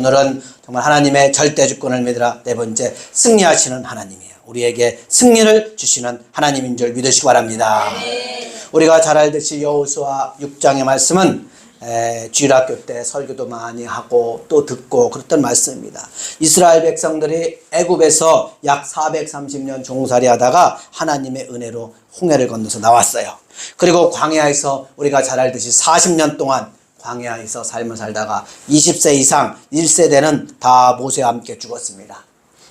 오늘은 정말 하나님의 절대 주권을 믿으라. 네 번째, 승리하시는 하나님이에요. 우리에게 승리를 주시는 하나님인 줄 믿으시기 바랍니다. 우리가 잘 알듯이 여호수아 6장의 말씀은 주일학교 때 설교도 많이 하고 또 듣고 그랬던 말씀입니다. 이스라엘 백성들이 애굽에서 약 430년 종살이 하다가 하나님의 은혜로 홍해를 건너서 나왔어요. 그리고 광야에서 우리가 잘 알듯이 40년 동안 광야에서 삶을 살다가 20세 이상 1세대는 다 모세와 함께 죽었습니다.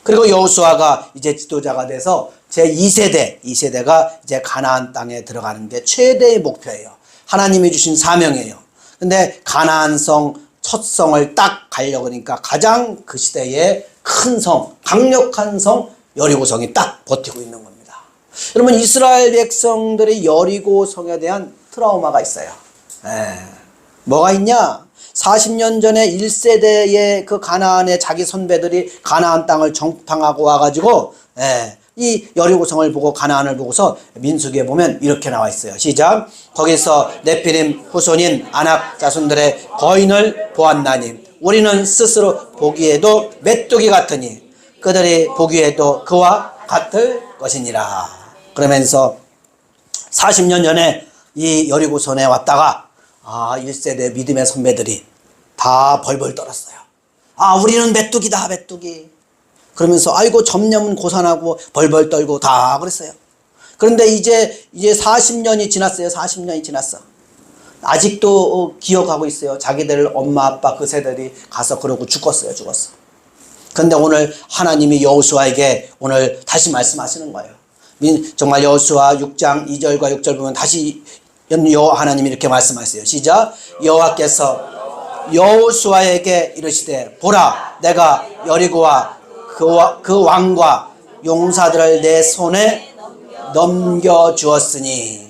그리고 여호수아가 이제 지도자가 돼서 제2세대가 이제 가나안 땅에 들어가는 게 최대의 목표예요. 하나님이 주신 사명이에요. 근데 가나안성 첫 성을 딱 가려고 그러니까 가장 그 시대의 큰 성, 강력한 성 여리고성이 딱 버티고 있는 겁니다. 여러분, 이스라엘 백성들의 여리고성에 대한 트라우마가 있어요. 뭐가 있냐? 40년 전에 1세대의 그 가나안의 자기 선배들이 가나안 땅을 정탐하고 와가지고 이 여리고성을 보고 가나안을 보고서 민수기에 보면 이렇게 나와 있어요. 시작. 거기서 네피림 후손인 아낙 자손들의 거인을 보았나니 우리는 스스로 보기에도 메뚜기 같으니 그들이 보기에도 그와 같을 것이니라. 그러면서 40년 전에 이 여리고성에 왔다가 1세대 믿음의 선배들이 다 벌벌 떨었어요. 우리는 메뚜기다, 메뚜기. 그러면서 아이고 점령은 고산하고 벌벌 떨고 다 그랬어요. 그런데 이제 40년이 지났어요. 40년이 지났어. 아직도 기억하고 있어요. 자기들 엄마 아빠 그 세대들이 가서 그러고 죽었어요. 그런데 오늘 하나님이 여호수아에게 오늘 다시 말씀하시는 거예요. 정말 여호수아 6장 2절과 6절 보면 다시 하나님이 이렇게 말씀하세요. 시작. 여호와께서 여호수아에게 이르시되 보라, 내가 여리고와 그 왕과 용사들을 내 손에 넘겨주었으니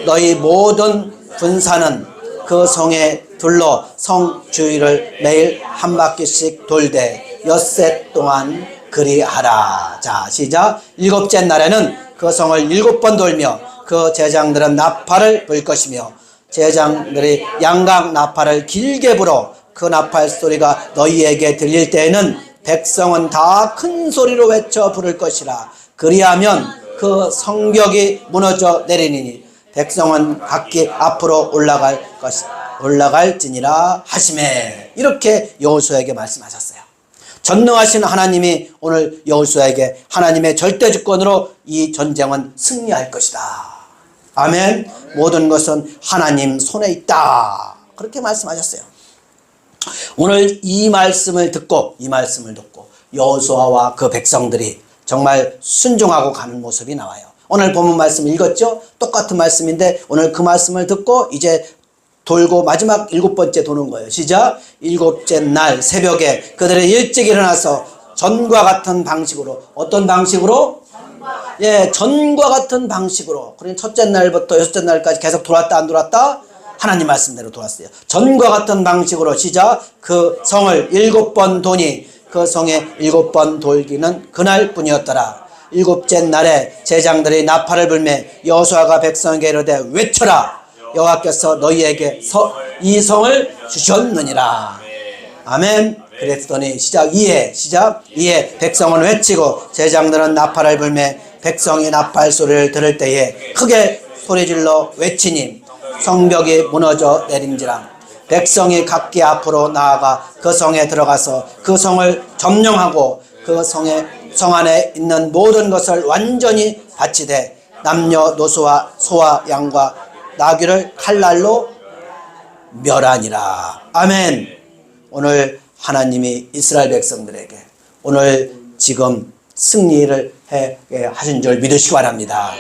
너희 모든 군사는 그 성에 둘러 성 주위를 매일 한 바퀴씩 돌되 엿새 동안 그리하라. 자, 시작. 7째 날에는 그 성을 7번 돌며 그 제장들은 나팔을 불 것이며 제장들이 양각 나팔을 길게 불어 그 나팔 소리가 너희에게 들릴 때에는 백성은 다 큰 소리로 외쳐 부를 것이라. 그리하면 그 성벽이 무너져 내리니 백성은 각기 앞으로 올라갈지니라 하시매. 이렇게 여호수아에게 말씀하셨어요. 전능하신 하나님이 오늘 여호수아에게 하나님의 절대 주권으로 이 전쟁은 승리할 것이다. 아멘. 모든 것은 하나님 손에 있다. 그렇게 말씀하셨어요. 오늘 이 말씀을 듣고 여호수아와 그 백성들이 정말 순종하고 가는 모습이 나와요. 오늘 본문 말씀 읽었죠? 똑같은 말씀인데 오늘 그 말씀을 듣고 이제 돌고 마지막 7번째 도는 거예요. 시작. 7째 날 새벽에 그들이 일찍 일어나서 전과 같은 방식으로, 어떤 방식으로? 전과 같은 방식으로. 그러니까 첫째 날부터 6째 날까지 계속 돌았다 안 돌았다? 하나님 말씀대로 돌았어요. 전과 같은 방식으로. 시작. 그 성을 7번 도니 그 성에 7번 돌기는 그날 뿐이었더라. 7째 날에 제장들이 나팔을 불매 여호수아가 백성에게 이르되 외쳐라. 여호와께서 너희에게 이 성을 주셨느니라. 아멘. 그랬더니 이에 백성은 외치고 제장들은 나팔을 불매 백성이 나팔 소리를 들을 때에 크게 소리질러 외치니 성벽이 무너져 내린지라. 백성이 각기 앞으로 나아가 그 성에 들어가서 그 성을 점령하고 그 성 안에 있는 모든 것을 완전히 바치되 남녀노소와 소와 양과 나귀를 칼날로 멸하니라. 아멘. 오늘 하나님이 이스라엘 백성들에게 오늘 지금 승리를 하신 줄 믿으시기 바랍니다.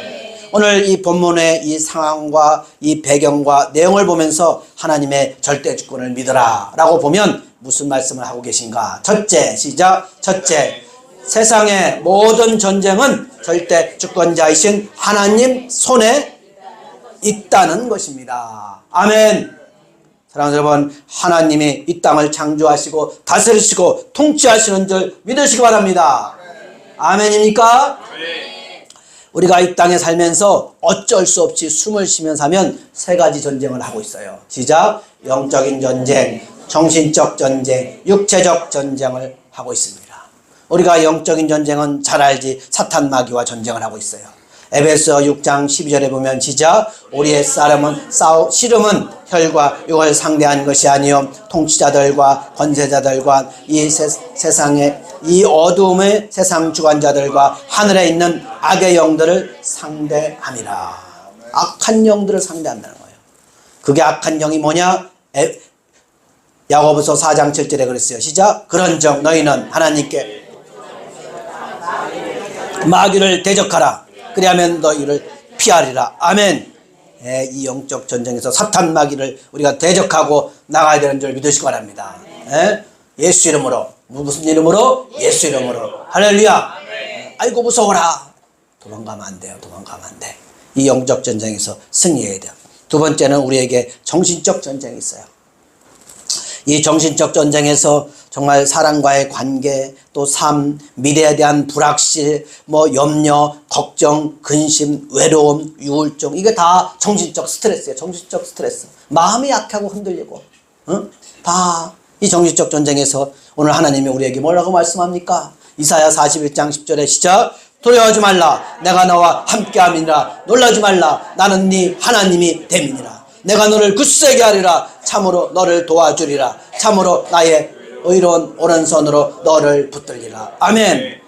오늘 이 본문의 이 상황과 이 배경과 내용을 보면서 하나님의 절대 주권을 믿으라 라고 보면 무슨 말씀을 하고 계신가? 첫째, 시작. 첫째, 세상의 모든 전쟁은 절대 주권자이신 하나님 손에 있다는 것입니다. 아멘. 사랑하는 여러분, 하나님이 이 땅을 창조하시고 다스리시고 통치하시는 줄 믿으시기 바랍니다. 아멘입니까? 우리가 이 땅에 살면서 어쩔 수 없이 숨을 쉬면서 하면 세 가지 전쟁을 하고 있어요. 시작. 영적인 전쟁, 정신적 전쟁, 육체적 전쟁을 하고 있습니다. 우리가 영적인 전쟁은 잘 알지 사탄 마귀와 전쟁을 하고 있어요. 에베소 6장 12절에 보면 시작 우리의 씨름은 혈과 육을 상대한 것이 아니요 통치자들과 권세자들과 이 세상의 이 어두움의 세상 주관자들과 하늘에 있는 악의 영들을 상대함이라. 악한 영들을 상대한다는 거예요. 그게 악한 영이 뭐냐? 야고보서 4장 7절에 그랬어요. 시작 그런즉 너희는 하나님께 마귀를 대적하라. 그리하면 너희를 피하리라. 아멘. 이 영적 전쟁에서 사탄 마귀를 우리가 대적하고 나가야 되는 줄 믿으시기 바랍니다. 예수 이름으로. 무슨 이름으로? 예수 이름으로. 할렐루야. 아이고 무서워라. 도망가면 안 돼요. 도망가면 안 돼. 이 영적 전쟁에서 승리해야 돼요. 두 번째는 우리에게 정신적 전쟁이 있어요. 이 정신적 전쟁에서 정말 사람과의 관계, 또 삶, 미래에 대한 불확실, 염려, 걱정, 근심, 외로움, 우울증, 이게 다 정신적 스트레스예요. 정신적 스트레스. 마음이 약하고 흔들리고, 다 이 정신적 전쟁에서 오늘 하나님이 우리에게 뭐라고 말씀합니까? 이사야 41장 10절에 시작. 두려워하지 말라. 내가 너와 함께함이니라. 놀라지 말라. 나는 네 하나님이 됨이니라. 내가 너를 굳세게 하리라. 참으로 너를 도와주리라. 참으로 나의 의로운 오른손으로 너를 붙들리라. 아멘.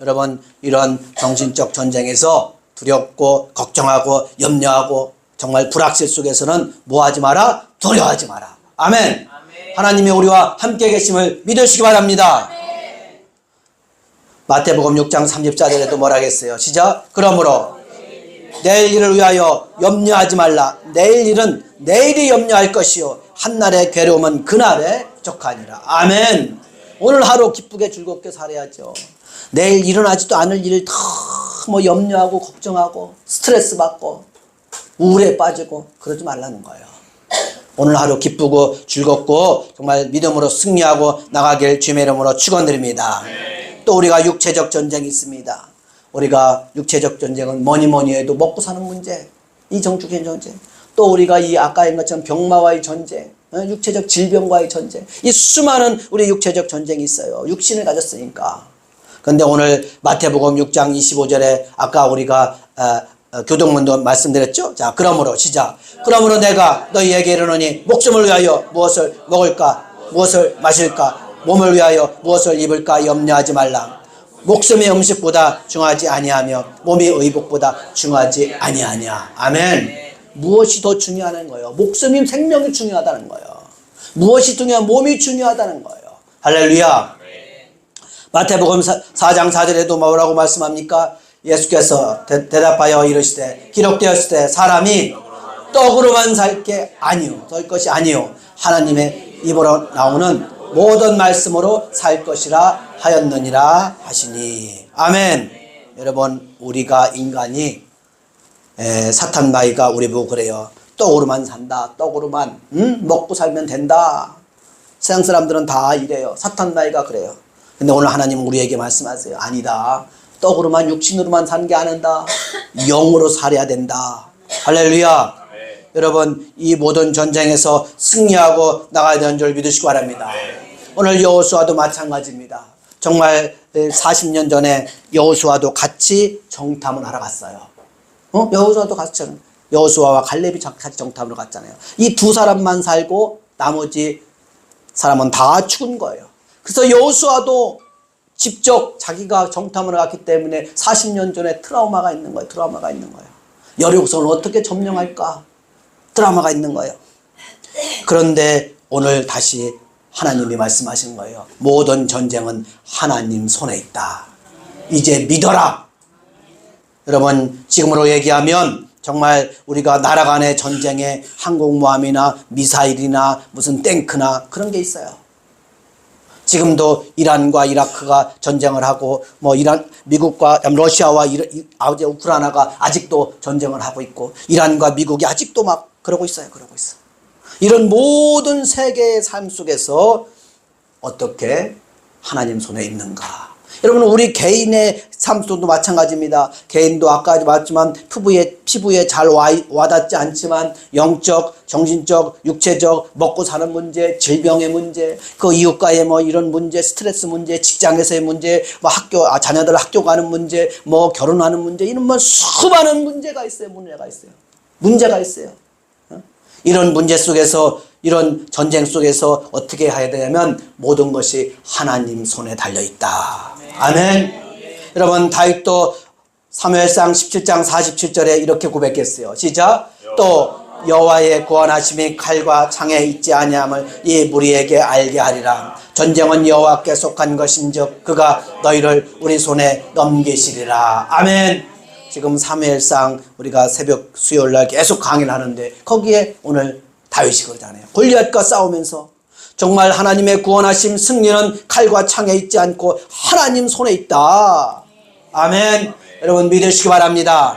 여러분 이런 정신적 전쟁에서 두렵고 걱정하고 염려하고 정말 불확실 속에서는 뭐하지 마라? 두려워하지 마라. 아멘. 하나님이 우리와 함께 계심을 믿으시기 바랍니다. 마태복음 6장 34절에도 뭐라 했어요? 시작. 그러므로 내일 일을 위하여 염려하지 말라. 내일 일은 내일이 염려할 것이요 한날의 괴로움은 그날에 족하니라. 아멘. 오늘 하루 기쁘게 즐겁게 살아야죠. 내일 일어나지도 않을 일을 더 염려하고 걱정하고 스트레스 받고 우울에 빠지고 그러지 말라는 거예요. 오늘 하루 기쁘고 즐겁고 정말 믿음으로 승리하고 나가길 주님의 이름으로 축원드립니다. 또 우리가 육체적 전쟁이 있습니다. 우리가 육체적 전쟁은 뭐니 해도 먹고 사는 문제, 이 정축의 전쟁. 또 우리가 이 아까 한 것처럼 병마와의 전쟁, 육체적 질병과의 전쟁, 이 수많은 우리 육체적 전쟁이 있어요. 육신을 가졌으니까. 그런데 오늘 마태복음 6장 25절에 아까 우리가 교동문도 말씀드렸죠. 자, 그러므로 시작. 그러므로 내가 너희에게 이르노니 목숨을 위하여 무엇을 먹을까, 무엇을 마실까, 몸을 위하여 무엇을 입을까 염려하지 말라. 목숨이 음식보다 중하지 아니하며 몸이 의복보다 중하지 아니하냐. 아멘. 무엇이 더 중요하다는 거예요? 목숨이 생명이 중요하다는 거예요. 무엇이 중요한 몸이 중요하다는 거예요. 할렐루야. 마태복음 4장 4절에도 뭐라고 말씀합니까? 예수께서 대답하여 이르시되 기록되었을 때 사람이 떡으로만 살 것이 아니요 하나님의 입으로 나오는 모든 말씀으로 살 것이라 하였느니라 하시니. 아멘. 여러분 우리가 인간이 사탄 마귀가 우리 보고 그래요. 떡으로만 산다. 떡으로만 먹고 살면 된다. 세상 사람들은 다 이래요. 사탄 마귀가 그래요. 근데 오늘 하나님은 우리에게 말씀하세요. 아니다. 떡으로만 육신으로만 사는 게 아니다. 영으로 살아야 된다. 할렐루야. 여러분 이 모든 전쟁에서 승리하고 나가야 되는 줄 믿으시기 바랍니다. 오늘 여호수아도 마찬가지입니다. 정말 40년 전에 여호수아도 같이 정탐을 하러 갔어요. 여호수아도 같이 여호수아와 갈렙이 같이 정탐으로 갔잖아요. 이 두 사람만 살고 나머지 사람은 다 죽은 거예요. 그래서 여호수아도 직접 자기가 정탐을 갔기 때문에 40년 전에 트라우마가 있는 거예요. 트라우마가 있는 거예요. 여리고성을 어떻게 점령할까? 트라우마가 있는 거예요. 그런데 오늘 다시 하나님이 말씀하신 거예요. 모든 전쟁은 하나님 손에 있다. 이제 믿어라. 여러분 지금으로 얘기하면 정말 우리가 나라 간의 전쟁에 항공모함이나 미사일이나 무슨 탱크나 그런 게 있어요. 지금도 이란과 이라크가 전쟁을 하고 미국과 러시아와 아우제 우크라이나가 아직도 전쟁을 하고 있고 이란과 미국이 아직도 막 그러고 있어요. 이런 모든 세계의 삶 속에서 어떻게 하나님 손에 있는가? 여러분 우리 개인의 삶도 마찬가지입니다. 개인도 아까 말했지만 피부에 잘 와닿지 않지만 영적, 정신적, 육체적, 먹고 사는 문제, 질병의 문제, 그 이웃과의 뭐 이런 문제, 스트레스 문제, 직장에서의 문제, 뭐 자녀들 학교 가는 문제, 뭐 결혼하는 문제, 이런 뭐 수많은 문제가 있어요. 문제가 있어요. 이런 문제 속에서, 이런 전쟁 속에서 어떻게 해야 되냐면 모든 것이 하나님 손에 달려있다. 아멘. 여러분 다윗도 사무엘상 17장 47절에 이렇게 고백했어요. 시작. 또 여호와의 구원하심이 칼과 창에 있지 아니함을 이 무리에게 알게 하리라. 전쟁은 여호와께 속한 것인즉 그가 너희를 우리 손에 넘기시리라. 아멘. 지금 사무엘상 우리가 새벽 수요일날 계속 강의를 하는데 거기에 오늘 다윗이 그러잖아요. 골리앗과 싸우면서 정말 하나님의 구원하심 승리는 칼과 창에 있지 않고 하나님 손에 있다. 아멘. 여러분 믿으시기 바랍니다.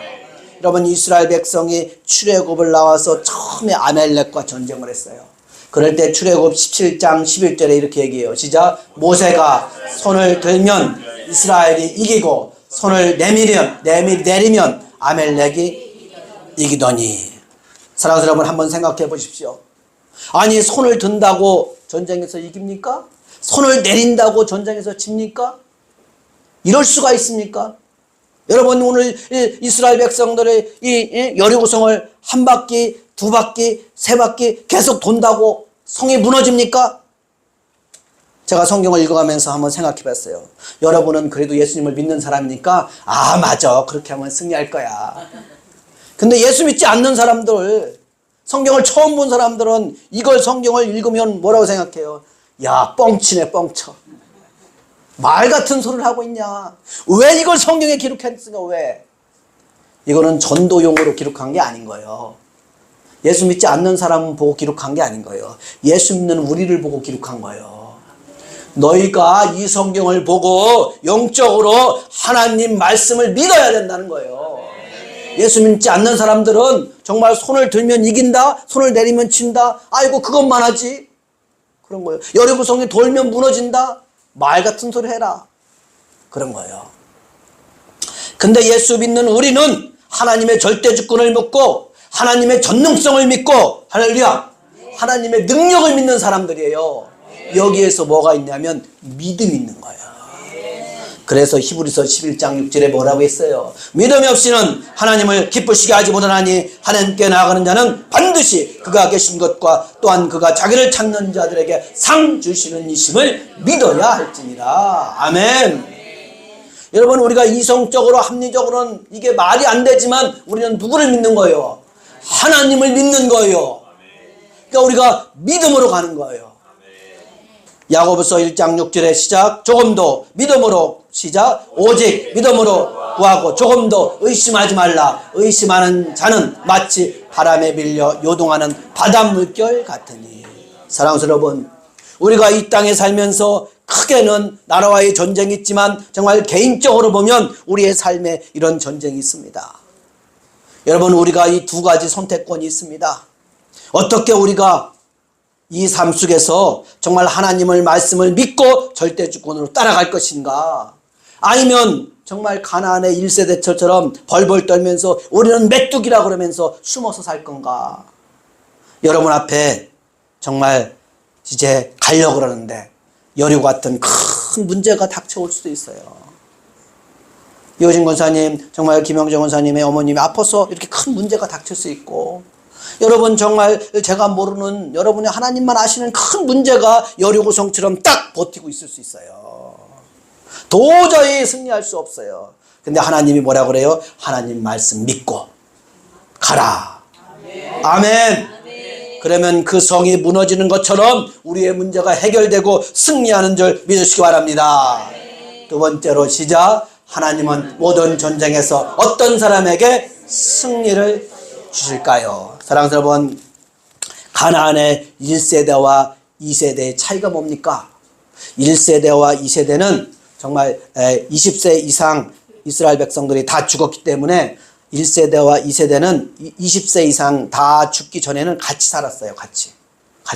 여러분 이스라엘 백성이 출애굽을 나와서 처음에 아멜렉과 전쟁을 했어요. 그럴 때 출애굽 17장 11절에 이렇게 얘기해요. 시작. 모세가 손을 들면 이스라엘이 이기고 손을 내리면 아멜렉이 이기더니. 사랑하는 여러분 한번 생각해 보십시오. 아니 손을 든다고 전쟁에서 이깁니까? 손을 내린다고 전쟁에서 집니까? 이럴 수가 있습니까? 여러분 오늘 이스라엘 백성들의 이 여리고성을 한 바퀴, 두 바퀴, 세 바퀴 계속 돈다고 성이 무너집니까? 제가 성경을 읽어가면서 한번 생각해 봤어요. 여러분은 그래도 예수님을 믿는 사람이니까 아 맞아 그렇게 하면 승리할 거야. 근데 예수 믿지 않는 사람들, 성경을 처음 본 사람들은 이걸 성경을 읽으면 뭐라고 생각해요? 야 뻥치네 뻥쳐. 말 같은 소리를 하고 있냐. 왜 이걸 성경에 기록했으냐. 왜? 이거는 전도용으로 기록한 게 아닌 거예요. 예수 믿지 않는 사람 보고 기록한 게 아닌 거예요. 예수 믿는 우리를 보고 기록한 거예요. 너희가 이 성경을 보고 영적으로 하나님 말씀을 믿어야 된다는 거예요. 예수 믿지 않는 사람들은 정말 손을 들면 이긴다, 손을 내리면 진다, 아이고 그것만 하지, 그런 거예요. 여리고성이 돌면 무너진다, 말 같은 소리 해라, 그런 거예요. 근데 예수 믿는 우리는 하나님의 절대 주권을 믿고 하나님의 전능성을 믿고, 할렐루야, 하나님의 능력을 믿는 사람들이에요. 여기에서 뭐가 있냐면 믿음이 있는 거예요. 그래서 히브리서 11장 6절에 뭐라고 했어요? 믿음이 없이는 하나님을 기쁘시게 하지 못하나니 하나님께 나아가는 자는 반드시 그가 계신 것과 또한 그가 자기를 찾는 자들에게 상 주시는 이심을 믿어야 할지니라. 아멘. 여러분 우리가 이성적으로 합리적으로는 이게 말이 안 되지만 우리는 누구를 믿는 거예요? 하나님을 믿는 거예요. 그러니까 우리가 믿음으로 가는 거예요. 야고보서 1장 6절에 시작. 조금도 믿음으로 시작. 오직 믿음으로 구하고 조금도 의심하지 말라. 의심하는 자는 마치 바람에 밀려 요동하는 바닷물결 같으니. 사랑하는 여러분, 우리가 이 땅에 살면서 크게는 나라와의 전쟁이 있지만 정말 개인적으로 보면 우리의 삶에 이런 전쟁이 있습니다. 여러분 우리가 이 두 가지 선택권이 있습니다. 어떻게 우리가 이 삶 속에서 정말 하나님을 말씀을 믿고 절대주권으로 따라갈 것인가, 아니면 정말 가나안의 1세대처럼 벌벌 떨면서 우리는 메뚜기라 그러면서 숨어서 살 건가. 여러분 앞에 정말 이제 가려고 그러는데 여리고 같은 큰 문제가 닥쳐올 수도 있어요. 이호진 권사님, 정말 김영정 권사님의 어머님이 아파서 이렇게 큰 문제가 닥칠 수 있고, 여러분 정말 제가 모르는 여러분의 하나님만 아시는 큰 문제가 여리고성처럼 딱 버티고 있을 수 있어요. 도저히 승리할 수 없어요. 근데 하나님이 뭐라 그래요? 하나님 말씀 믿고 가라. 아멘. 그러면 그 성이 무너지는 것처럼 우리의 문제가 해결되고 승리하는 줄 믿으시기 바랍니다. 두 번째로 시작. 하나님은 모든 전쟁에서 어떤 사람에게 승리를 주실까요? 사랑하는 여러분, 가나안의 1세대와 2세대의 차이가 뭡니까? 1세대와 2세대는 정말 20세 이상 이스라엘 백성들이 다 죽었기 때문에 1세대와 2세대는 20세 이상 다 죽기 전에는 같이 살았어요. 같이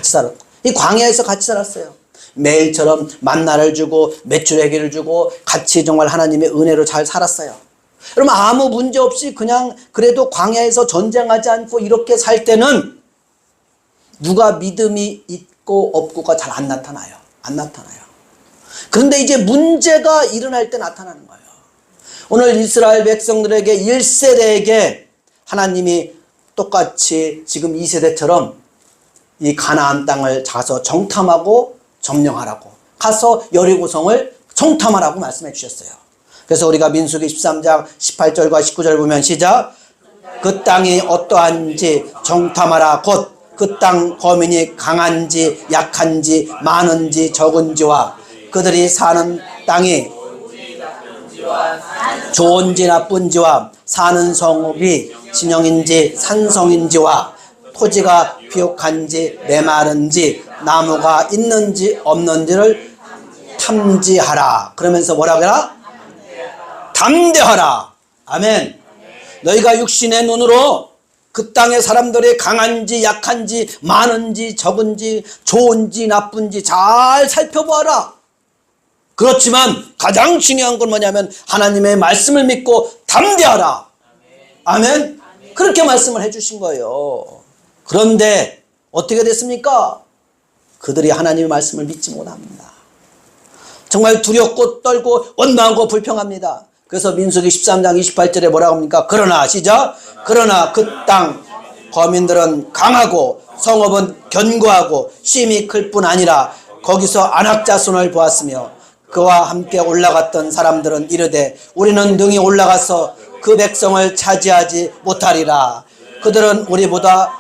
살았고, 이 광야에서 같이 살았어요. 매일처럼 만나를 주고 메추라기를 주고 같이 정말 하나님의 은혜로 잘 살았어요. 여러분 아무 문제 없이 그냥 그래도 광야에서 전쟁하지 않고 이렇게 살 때는 누가 믿음이 있고 없고가 잘 안 나타나요. 안 나타나요. 그런데 이제 문제가 일어날 때 나타나는 거예요. 오늘 이스라엘 백성들에게 1세대에게 하나님이 똑같이 지금 2세대처럼 이 가나안 땅을 가서 정탐하고 점령하라고, 가서 여리고성을 정탐하라고 말씀해 주셨어요. 그래서 우리가 민수기 13장 18절과 19절 보면 시작. 그 땅이 어떠한지 정탐하라. 곧 그 땅 거민이 강한지 약한지 많은지 적은지와 그들이 사는 땅이 좋은지 나쁜지와 사는 성읍이 진영인지 산성인지와 토지가 비옥한지 메마른지 나무가 있는지 없는지를 탐지하라. 그러면서 뭐라고 해라? 담대하라. 아멘. 너희가 육신의 눈으로 그 땅의 사람들이 강한지 약한지 많은지 적은지 좋은지 나쁜지 잘 살펴보아라. 그렇지만 가장 중요한 건 뭐냐면 하나님의 말씀을 믿고 담대하라. 아멘. 그렇게 말씀을 해주신 거예요. 그런데 어떻게 됐습니까? 그들이 하나님의 말씀을 믿지 못합니다. 정말 두렵고 떨고 원망하고 불평합니다. 그래서 민수기 13장 28절에 뭐라고 합니까? 그러나 시작. 그러나 그 땅 거민들은 강하고 성읍은 견고하고 쉼이 클 뿐 아니라 거기서 안악자손을 보았으며 그와 함께 올라갔던 사람들은 이르되 우리는 능히 올라가서 그 백성을 차지하지 못하리라. 그들은 우리보다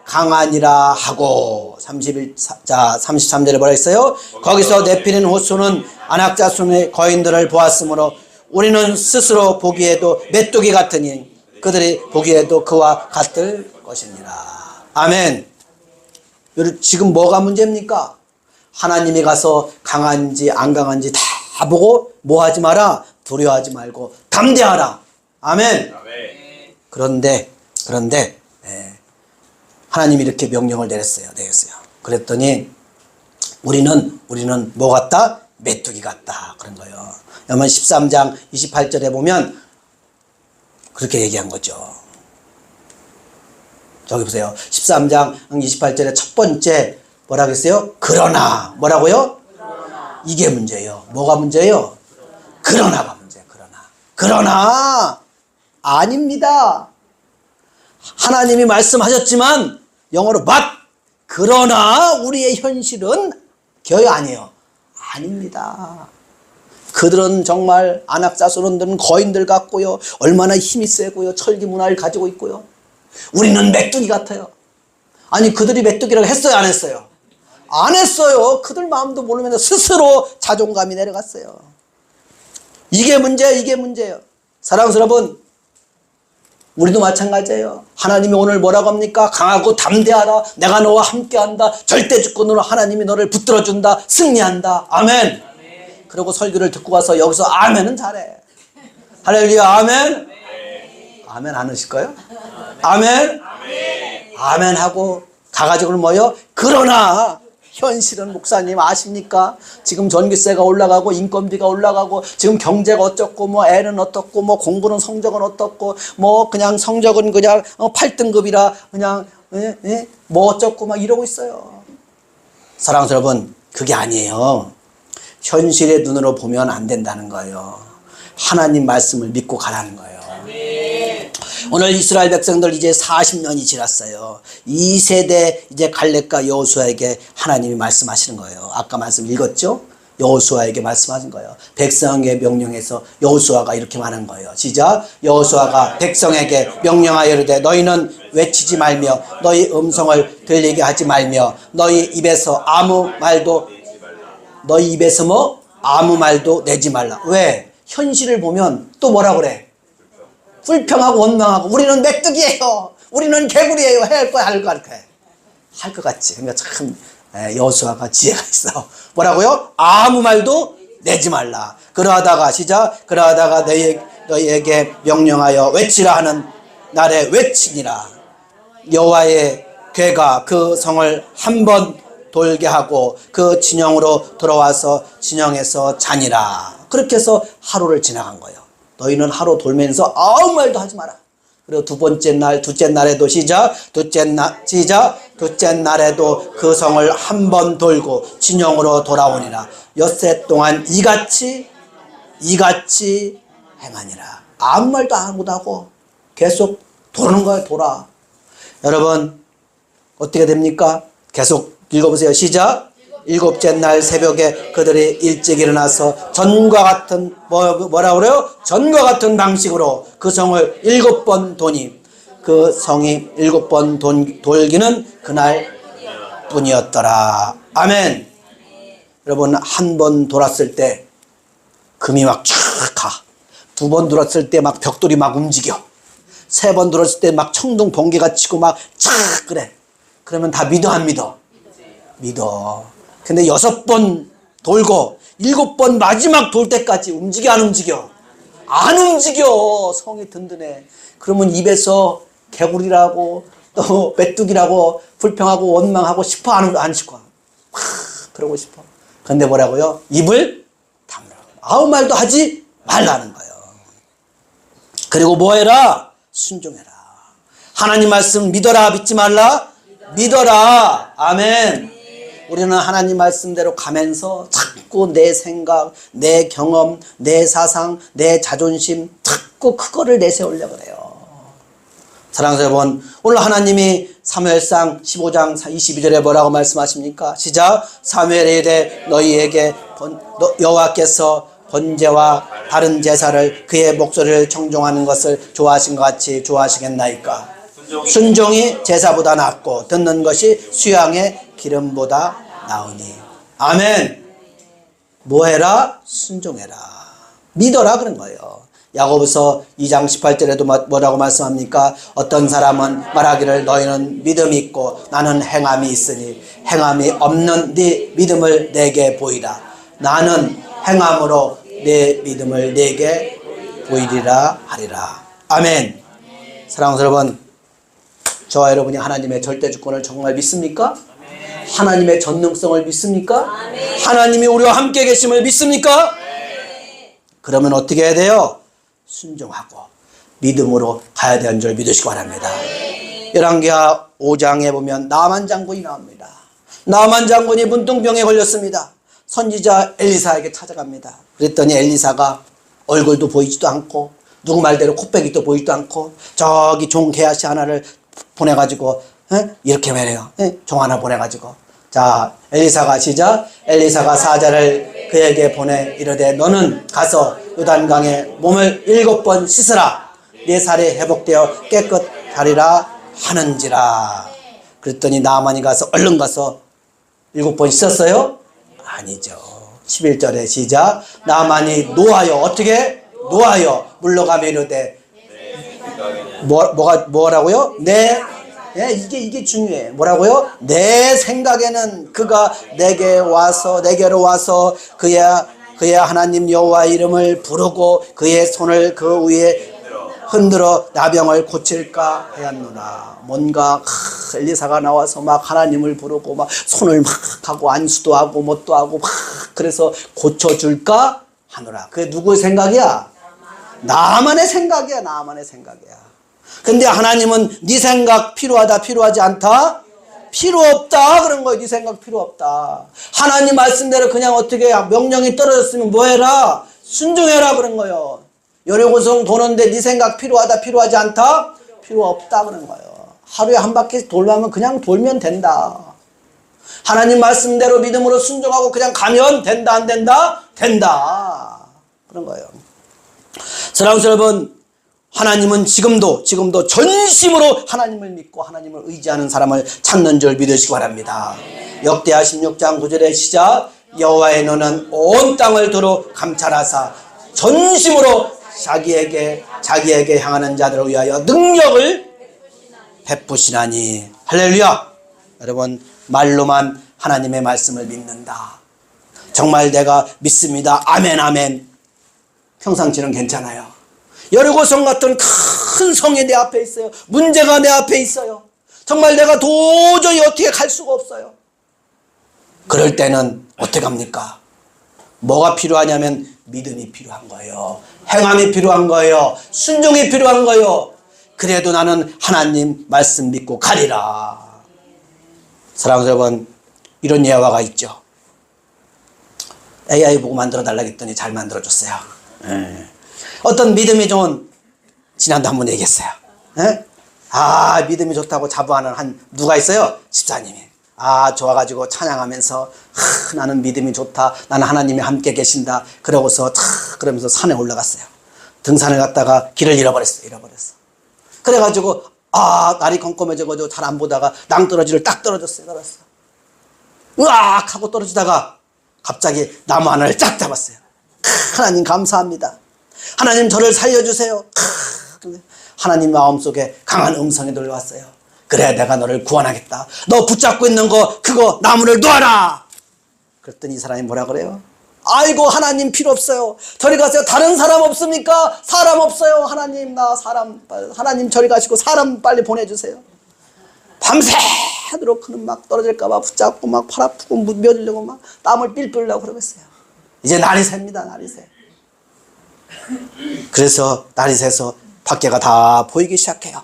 강하니라 하고. 33절에 뭐라 했어요? 거기서 네피린 호수는 안악자손의 거인들을 보았으므로 우리는 스스로 보기에도 메뚜기 같으니 그들이 보기에도 그와 같을 것이니라. 아멘. 지금 뭐가 문제입니까? 하나님이 가서 강한지 안 강한지 다 보고 뭐 하지 마라? 두려워하지 말고 담대하라. 아멘. 그런데 하나님이 이렇게 명령을 내렸어요. 그랬더니 우리는 뭐 같다? 메뚜기 같다. 그런 거예요. 여러분 13장 28절에 보면 그렇게 얘기한 거죠. 저기 보세요. 13장 28절에 첫 번째 뭐라고 했어요? 그러나. 뭐라고요? 이게 문제예요. 뭐가 문제예요? 그러나가 문제예요. 그러나 아닙니다. 하나님이 말씀하셨지만 영어로 but 그러나 우리의 현실은 겨우 아니에요. 아닙니다. 그들은 정말 안악자손들은 거인들 같고요. 얼마나 힘이 세고요. 철기 문화를 가지고 있고요. 우리는 메뚜기 같아요. 아니 그들이 메뚜기라고 했어요? 안 했어요? 안 했어요. 그들 마음도 모르면서 스스로 자존감이 내려갔어요. 이게 문제예요. 사랑하는 여러분, 우리도 마찬가지예요. 하나님이 오늘 뭐라고 합니까? 강하고 담대하라. 내가 너와 함께한다. 절대 주권으로 하나님이 너를 붙들어준다. 승리한다. 아멘. 그리고 설교를 듣고 와서 여기서 아멘은 잘해. 할렐루야. 아멘. 아멘 안 하실 거예요? 아멘. 아멘 하고 가가지고 뭐요? 그러나 현실은 목사님 아십니까? 지금 전기세가 올라가고 인건비가 올라가고 지금 경제가 어떻고 뭐 애는 어떻고 뭐 공부는 성적은 어떻고 뭐 그냥 성적은 그냥 8등급이라 그냥 뭐 어쩌고 막 이러고 있어요. 사랑하는 여러분, 그게 아니에요. 현실의 눈으로 보면 안 된다는 거예요. 하나님 말씀을 믿고 가라는 거예요. 오늘 이스라엘 백성들 이제 40년이 지났어요. 2세대 이제 갈렙과 여호수아에게 하나님이 말씀하시는 거예요. 아까 말씀 읽었죠? 여호수아에게 말씀하신 거예요. 백성에게 명령해서 여호수아가 이렇게 말한 거예요. 시작. 여호수아가 백성에게 명령하여 이르되 너희는 외치지 말며 너희 음성을 들리게 하지 말며 너희 입에서 아무 말도 내지 말라. 왜? 현실을 보면 또 뭐라 그래? 불평하고 원망하고 우리는 메뚜기예요. 우리는 개구리예요. 해야 할 거야, 이렇게 할 것 같지. 그러니까 참 여호수아가 지혜가 있어. 뭐라고요? 아무 말도 내지 말라. 그러하다가 시작. 그러하다가 너희에게 명령하여 외치라 하는 날에 외치니라. 여호와의 괴가 그 성을 한 번 돌게 하고 그 진영으로 돌아와서 진영에서 자니라. 그렇게 해서 하루를 지나간 거예요. 너희는 하루 돌면서 아무 말도 하지 마라. 그리고 둘째 날에도 시작. 둘째 날에도 그 성을 한 번 돌고 진영으로 돌아오니라. 엿새 동안 이같이 행하니라. 아무 말도 안 하고 계속 도는 거야, 돌아. 여러분, 어떻게 됩니까? 계속 읽어보세요. 시작. 일곱째 날 새벽에 그들이 일찍 일어나서 전과 같은 뭐라 그래요? 전과 같은 방식으로 그 성을 7번 도니 그 성이 7번 돌기는 그날 뿐이었더라. 아멘. 여러분, 한 번 돌았을 때 금이 막 쫙 가. 2번 돌았을 때 막 벽돌이 막 움직여. 3번 돌았을 때 막 청동 번개가 치고 막 쫙 그래. 그러면 다 믿어 안 믿어? 믿어. 근데 6번 돌고 7번 마지막 돌 때까지 움직여 안 움직여? 안 움직여. 성이 든든해. 그러면 입에서 개구리라고 또 메뚜기라고 불평하고 원망하고 싶어 안 싶어? 그러고 싶어. 근데 뭐라고요? 입을 다물어. 아무 말도 하지 말라는 거예요. 그리고 뭐 해라? 순종해라. 하나님 말씀 믿어라. 믿지 말라? 믿어라. 아멘. 우리는 하나님 말씀대로 가면서 자꾸 내 생각, 내 경험, 내 사상, 내 자존심 자꾸 그거를 내세우려고 그래요. 사랑하는 여러분, 오늘 하나님이 사무엘상 15장 22절에 뭐라고 말씀하십니까? 시작. 사무엘에 이르되 너희에게 여호와께서 번제와 다른 제사를 그의 목소리를 청종하는 것을 좋아하신 것 같이 좋아하시겠나이까? 순종이 제사보다 낫고 듣는 것이 수양의 기름보다 나으니. 아멘. 뭐 해라? 순종해라. 믿어라 그런 거예요. 야고보서 2장 18절에도 뭐라고 말씀합니까? 어떤 사람은 말하기를 너희는 믿음이 있고 나는 행함이 있으니 행함이 없는 네 믿음을 내게 보이라. 나는 행함으로 내 믿음을 내게 보이리라 하리라. 아멘. 사랑하는 여러분, 저와 여러분이 하나님의 절대 주권을 정말 믿습니까? 하나님의 전능성을 믿습니까? 하나님이 우리와 함께 계심을 믿습니까? 그러면 어떻게 해야 돼요? 순종하고 믿음으로 가야 되는 줄 믿으시기 바랍니다. 열왕기하 5장에 보면 나만 장군이 나옵니다. 나만 장군이 문둥병에 걸렸습니다. 선지자 엘리사에게 찾아갑니다. 그랬더니 엘리사가 얼굴도 보이지도 않고 누구 말대로 코빼기도 보이지도 않고 저기 종 게하시 하나를 보내가지고 이렇게 말해요. 종 하나 보내가지고 자 엘리사가 시작. 엘리사가 사자를 그에게 보내 이르되 너는 가서 요단강에 몸을 7번 씻으라. 네 살이 회복되어 깨끗하리라 하는지라. 그랬더니 나만이 가서 얼른 가서 7번 씻었어요? 아니죠. 11절에 시작. 나만이 노하여 어떻게? 노하여 물러가며 이르되 뭐라고요? 이게 중요해. 뭐라고요? 내 생각에는 그가 내게로 와서 그의 하나님 여호와 이름을 부르고 그의 손을 그 위에 흔들어 나병을 고칠까 하였노라. 뭔가 엘리사가 나와서 막 하나님을 부르고 막 손을 막 하고 안수도 하고 뭣도 하고 막 그래서 고쳐줄까 하노라. 그게 누구의 생각이야? 나만의 생각이야. 나만의 생각이야. 근데 하나님은 네 생각 필요하다 필요하지 않다? 필요 없다 그런 거예요. 네 생각 필요 없다. 하나님 말씀대로 그냥 어떻게 명령이 떨어졌으면 뭐 해라? 순종해라 그런 거예요. 여리고성 도는데 네 생각 필요하다 필요하지 않다? 필요 없다 그런 거예요. 하루에 한 바퀴 돌려면 그냥 돌면 된다. 하나님 말씀대로 믿음으로 순종하고 그냥 가면 된다 안 된다? 된다 그런 거예요. 사랑하는 여러분, 하나님은 지금도 전심으로 하나님을 믿고 하나님을 의지하는 사람을 찾는 줄 믿으시기 바랍니다. 역대하 16장 9절의 시작. 여호와의 눈은 온 땅을 두루 감찰하사 전심으로 자기에게 향하는 자들을 위하여 능력을 베푸시나니. 할렐루야. 여러분, 말로만 하나님의 말씀을 믿는다. 정말 내가 믿습니다. 아멘 아멘. 평상시는 괜찮아요. 여리고성 같은 큰 성이 내 앞에 있어요. 문제가 내 앞에 있어요. 정말 내가 도저히 어떻게 갈 수가 없어요. 그럴 때는 어떻게 합니까? 뭐가 필요하냐면 믿음이 필요한 거예요. 행함이 필요한 거예요. 순종이 필요한 거예요. 그래도 나는 하나님 말씀 믿고 가리라. 사랑하는 여러분, 이런 예화가 있죠. AI 보고 만들어 달라고 했더니 잘 만들어줬어요. 어떤 믿음이 좋은, 지난도 한번 얘기했어요. 믿음이 좋다고 자부하는 누가 있어요? 집사님이. 좋아가지고 찬양하면서 나는 믿음이 좋다, 나는 하나님이 함께 계신다, 그러고서 그러면서 산에 올라갔어요. 등산을 갔다가 길을 잃어버렸어. 그래가지고 날이 컴컴해져가지고 잘 안 보다가 낭떠러지를 딱 떨어졌어요. 으악 하고 떨어지다가 갑자기 나무 하나를 쫙 잡았어요. 하나님 감사합니다. 하나님 저를 살려주세요. 하나님 마음속에 강한 음성이 들려왔어요. 그래, 내가 너를 구원하겠다. 너 붙잡고 있는 거 그거 나무를 놓아라. 그랬더니 이 사람이 뭐라 그래요? 아이고, 하나님 필요 없어요. 저리 가세요. 다른 사람 없습니까? 사람 없어요. 하나님, 하나님 저리 가시고 사람 빨리 보내주세요. 밤새도록 그는 막 떨어질까봐 붙잡고 막 팔 아프고 며주려고 막 땀을 삘삘 흘려고 그러고 있어요. 이제 날이 셉니다. 날이 새. 그래서 날이 새서 밖에가 다 보이기 시작해요.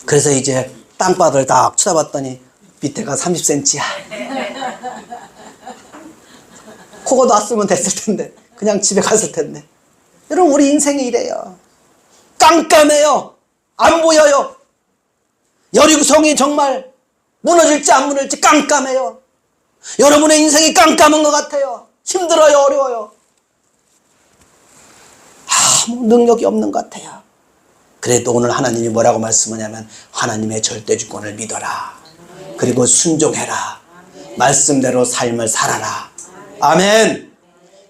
그래서 이제 땅바닥을 딱 쳐다봤더니 밑에가 30cm야. 그거 놨으면 됐을 텐데, 그냥 집에 갔을 텐데. 여러분, 우리 인생이 이래요. 깜깜해요. 안 보여요. 여리구성이 정말 무너질지 안 무너질지 깜깜해요. 여러분의 인생이 깜깜한 것 같아요. 힘들어요. 어려워요. 아무 능력이 없는 것 같아요. 그래도 오늘 하나님이 뭐라고 말씀하냐면 하나님의 절대주권을 믿어라. 그리고 순종해라. 말씀대로 삶을 살아라. 아멘.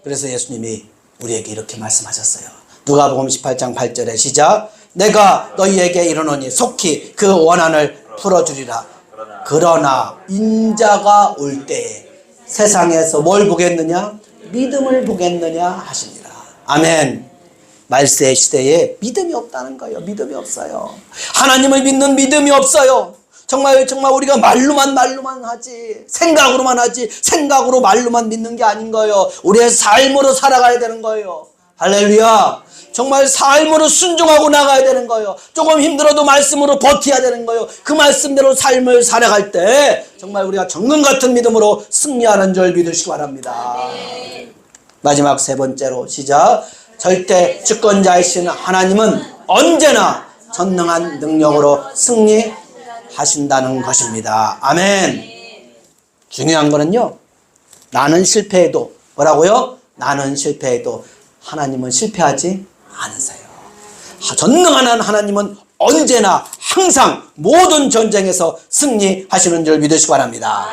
그래서 예수님이 우리에게 이렇게 말씀하셨어요. 누가복음 18장 8절에 시작. 내가 너희에게 이르노니 속히 그 원한을 풀어주리라. 그러나 인자가 올 때에 세상에서 뭘 보겠느냐? 믿음을 보겠느냐 하십니다. 아멘. 말세 시대에 믿음이 없다는 거예요. 믿음이 없어요. 하나님을 믿는 믿음이 없어요. 정말 우리가 말로만 하지, 생각으로만 하지, 생각으로 말로만 믿는 게 아닌 거예요. 우리의 삶으로 살아가야 되는 거예요. 할렐루야. 정말 삶으로 순종하고 나가야 되는 거예요. 조금 힘들어도 말씀으로 버텨야 되는 거예요. 그 말씀대로 삶을 살아갈 때 정말 우리가 정금 같은 믿음으로 승리하는 줄 믿으시기 바랍니다. 마지막 세 번째로 시작. 절대 주권자이신 하나님은 언제나 전능한 능력으로 승리하신다는 것입니다. 아멘. 중요한 거는요, 나는 실패해도, 뭐라고요? 나는 실패해도 하나님은 실패하지 않으세요. 전능한 하나님은 언제나 항상 모든 전쟁에서 승리하시는 줄 믿으시기 바랍니다.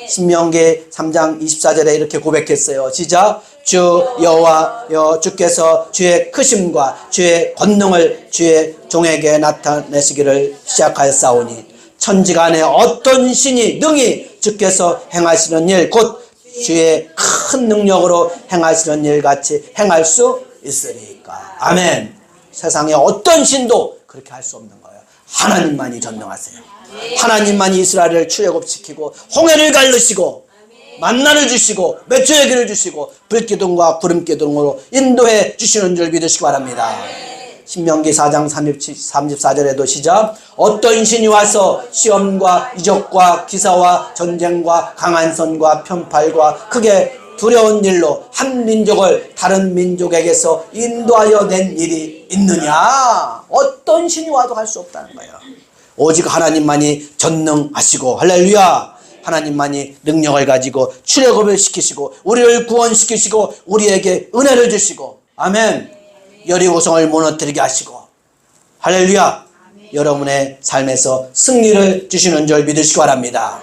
신명기 3장 24절에 이렇게 고백했어요. 시작. 주 여호와 주께서 주의 크심과 주의 권능을 주의 종에게 나타내시기를 시작하였사오니 천지간에 어떤 신이 능히 주께서 행하시는 일 곧 주의 큰 능력으로 행하시는 일 같이 행할 수 있으리까. 아멘. 세상에 어떤 신도 그렇게 할 수 없는 거예요. 하나님만이 전능하세요. 하나님만이 이스라엘을 출애굽시키고 홍해를 갈르시고 만나를 주시고 맺초의 길을 주시고 불기둥과 구름기둥으로 인도해 주시는 줄 믿으시기 바랍니다. 신명기 4장 34절에도 시작. 어떤 신이 와서 시험과 이적과 기사와 전쟁과 강한 선과 편팔과 크게 두려운 일로 한 민족을 다른 민족에게서 인도하여 낸 일이 있느냐? 어떤 신이 와도 할 수 없다는 거예요. 오직 하나님만이 전능하시고, 할렐루야, 하나님만이 능력을 가지고 출애굽을 시키시고 우리를 구원시키시고 우리에게 은혜를 주시고, 아멘, 여리고성을 무너뜨리게 하시고, 할렐루야, 여러분의 삶에서 승리를 주시는 줄 믿으시기 바랍니다.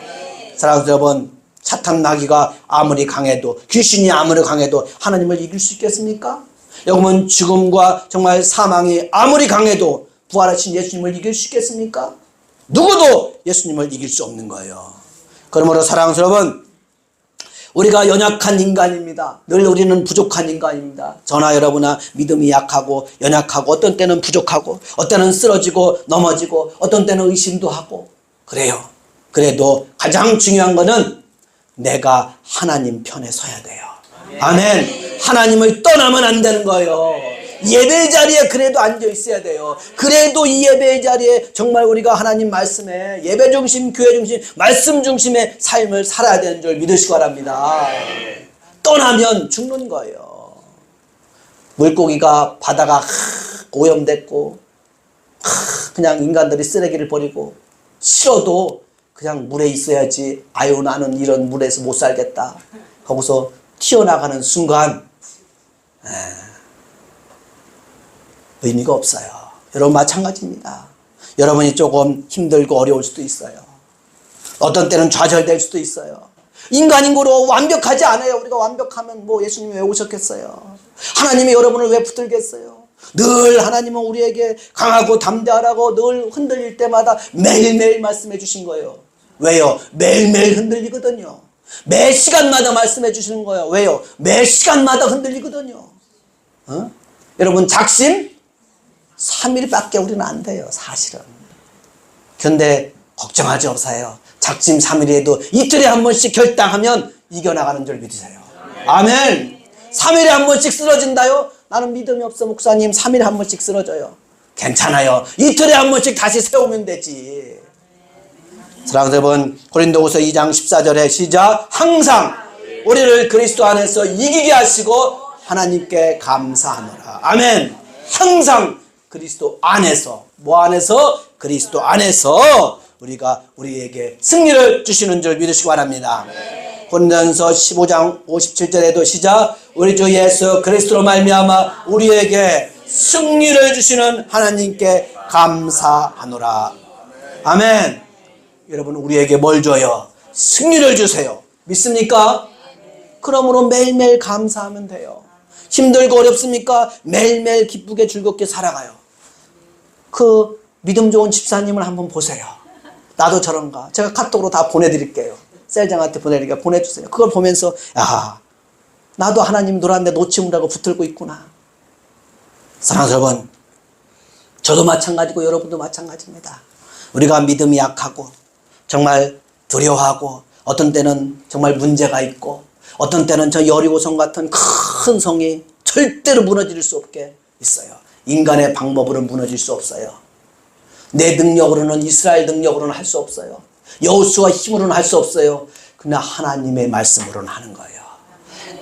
사랑하는 여러분, 사탄 마귀가 아무리 강해도, 귀신이 아무리 강해도 하나님을 이길 수 있겠습니까? 여러분, 죽음과 정말 사망이 아무리 강해도 부활하신 예수님을 이길 수 있겠습니까? 누구도 예수님을 이길 수 없는 거예요. 그러므로 사랑하는 여러분, 우리가 연약한 인간입니다. 늘 우리는 부족한 인간입니다. 저나 여러분아 믿음이 약하고 연약하고 어떤 때는 부족하고 어떤 때는 쓰러지고 넘어지고 어떤 때는 의심도 하고 그래요. 그래도 가장 중요한 거는 내가 하나님 편에 서야 돼요. 아멘. 하나님을 떠나면 안 되는 거예요. 예배 자리에 그래도 앉아 있어야 돼요. 그래도 이 예배 자리에 정말 우리가 하나님 말씀에 예배 중심, 교회 중심, 말씀 중심의 삶을 살아야 되는 줄 믿으시기 바랍니다. 떠나면 죽는 거예요. 물고기가 바다가 오염됐고 그냥 인간들이 쓰레기를 버리고 싫어도 그냥 물에 있어야지, 아유 나는 이런 물에서 못 살겠다, 거기서 튀어나가는 순간 의미가 없어요. 여러분 마찬가지입니다. 여러분이 조금 힘들고 어려울 수도 있어요. 어떤 때는 좌절될 수도 있어요. 인간인고로 완벽하지 않아요. 우리가 완벽하면 뭐 예수님이 왜 오셨겠어요? 하나님이 여러분을 왜 붙들겠어요? 늘 하나님은 우리에게 강하고 담대하라고 늘 흔들릴 때마다 매일매일 말씀해 주신 거예요. 왜요? 매일매일 흔들리거든요. 매 시간마다 말씀해 주시는 거예요. 왜요? 매 시간마다 흔들리거든요. 여러분 작심 3일밖에 우리는 안 돼요, 사실은. 그런데 걱정하지 없어요. 작심 3일에도 이틀에 한 번씩 결단하면 이겨나가는 줄 믿으세요. 아멘. 3일에 한 번씩 쓰러진다요? 나는 믿음이 없어 목사님. 3일에 한 번씩 쓰러져요. 괜찮아요. 이틀에 한 번씩 다시 세우면 되지. 사랑하는 여러분, 고린도후서 2장 14절에 시작. 항상 우리를 그리스도 안에서 이기게 하시고 하나님께 감사하노라. 아멘. 항상 그리스도 안에서, 뭐 안에서? 그리스도 안에서 우리가 우리에게 승리를 주시는 줄 믿으시기 바랍니다. 고린도전서 15장 57절에도 시작. 우리 주 예수 그리스도로 말미암아 우리에게 승리를 주시는 하나님께 감사하노라. 아멘. 여러분 우리에게 뭘 줘요? 승리를 주세요. 믿습니까? 그러므로 매일매일 감사하면 돼요. 힘들고 어렵습니까? 매일매일 기쁘게 즐겁게 살아가요. 그 믿음 좋은 집사님을 한번 보세요. 나도 저런가. 제가 카톡으로 다 보내드릴게요. 셀장한테 보내니까 보내주세요. 그걸 보면서 야, 나도 하나님 노란데 놓치므라고 붙들고 있구나. 사랑하는 여러분, 저도 마찬가지고 여러분도 마찬가지입니다. 우리가 믿음이 약하고 정말 두려워하고 어떤 때는 정말 문제가 있고 어떤 때는 저 여리고성 같은 큰 성이 절대로 무너질 수 없게 있어요. 인간의 방법으로는 무너질 수 없어요. 내 능력으로는, 이스라엘 능력으로는 할 수 없어요. 여호수아 힘으로는 할 수 없어요. 그냥 하나님의 말씀으로는 하는 거예요.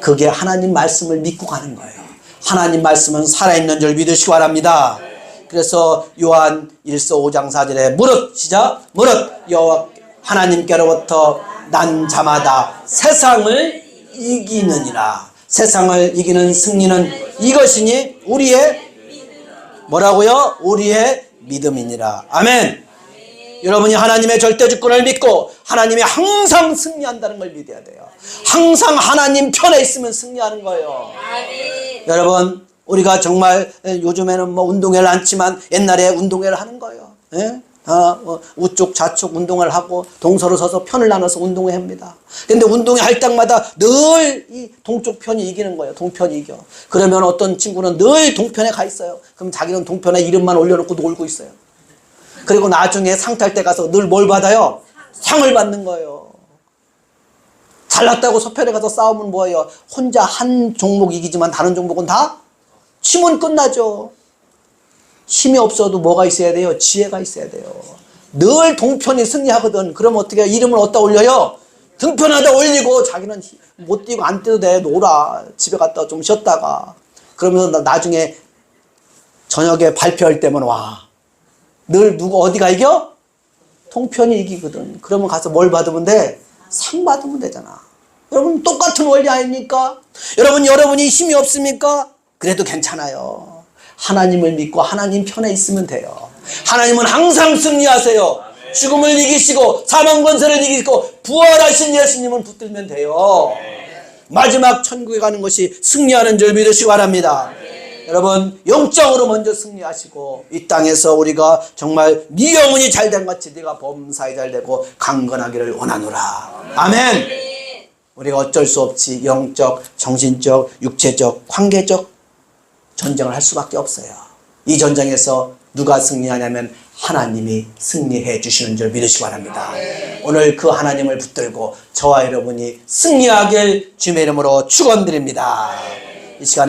그게 하나님 말씀을 믿고 가는 거예요. 하나님 말씀은 살아있는 줄 믿으시기 바랍니다. 그래서 요한 1서 5장 4절에 무릇 시작. 무릇 여호와 하나님께로부터 난 자마다 세상을 이기느니라. 세상을 이기는 승리는 이것이니 우리의 뭐라고요? 우리의 믿음이니라. 아멘. 여러분이 하나님의 절대 주권을 믿고 하나님이 항상 승리한다는 걸 믿어야 돼요. 항상 하나님 편에 있으면 승리하는 거예요. 여러분 우리가 정말 요즘에는 뭐 운동회를 않지만 옛날에 운동회를 하는 거예요. 예? 우쪽 좌측 운동을 하고 동서로 서서 편을 나눠서 운동회 합니다. 근데 운동회 할 때마다 늘 이 동쪽 편이 이기는 거예요. 동편이 이겨. 그러면 어떤 친구는 늘 동편에 가 있어요. 그럼 자기는 동편에 이름만 올려놓고 놀고 있어요. 그리고 나중에 상 탈 때 가서 늘 뭘 받아요? 상을 받는 거예요. 잘났다고 서편에 가서 싸우면 뭐예요? 혼자 한 종목 이기지만 다른 종목은 다 치면 끝나죠. 힘이 없어도 뭐가 있어야 돼요? 지혜가 있어야 돼요. 늘 동편이 승리하거든. 그러면 어떻게 해요? 이름을 어디다 올려요? 등편에다 올리고 자기는 못 뛰고 안 뛰어도 돼. 놀아. 집에 갔다 좀 쉬었다가. 그러면서 나중에 저녁에 발표할 때면 와. 늘 누구 어디가 이겨? 동편이 이기거든. 그러면 가서 뭘 받으면 돼? 상 받으면 되잖아. 여러분 똑같은 원리 아닙니까? 여러분이 힘이 없습니까? 그래도 괜찮아요. 하나님을 믿고 하나님 편에 있으면 돼요. 하나님은 항상 승리하세요. 죽음을 이기시고 사망 권세를 이기시고 부활하신 예수님을 붙들면 돼요. 마지막 천국에 가는 것이 승리하는 줄 믿으시기 바랍니다. 여러분 영적으로 먼저 승리하시고 이 땅에서 우리가 정말 네 영혼이 잘된 같이 네가 범사에 잘되고 강건하기를 원하노라. 아멘. 우리가 어쩔 수 없이 영적, 정신적, 육체적, 관계적 전쟁을 할 수밖에 없어요. 이 전쟁에서 누가 승리하냐면 하나님이 승리해 주시는 줄 믿으시기 바랍니다. 오늘 그 하나님을 붙들고 저와 여러분이 승리하길 주님의 이름으로 축원드립니다. 이 시간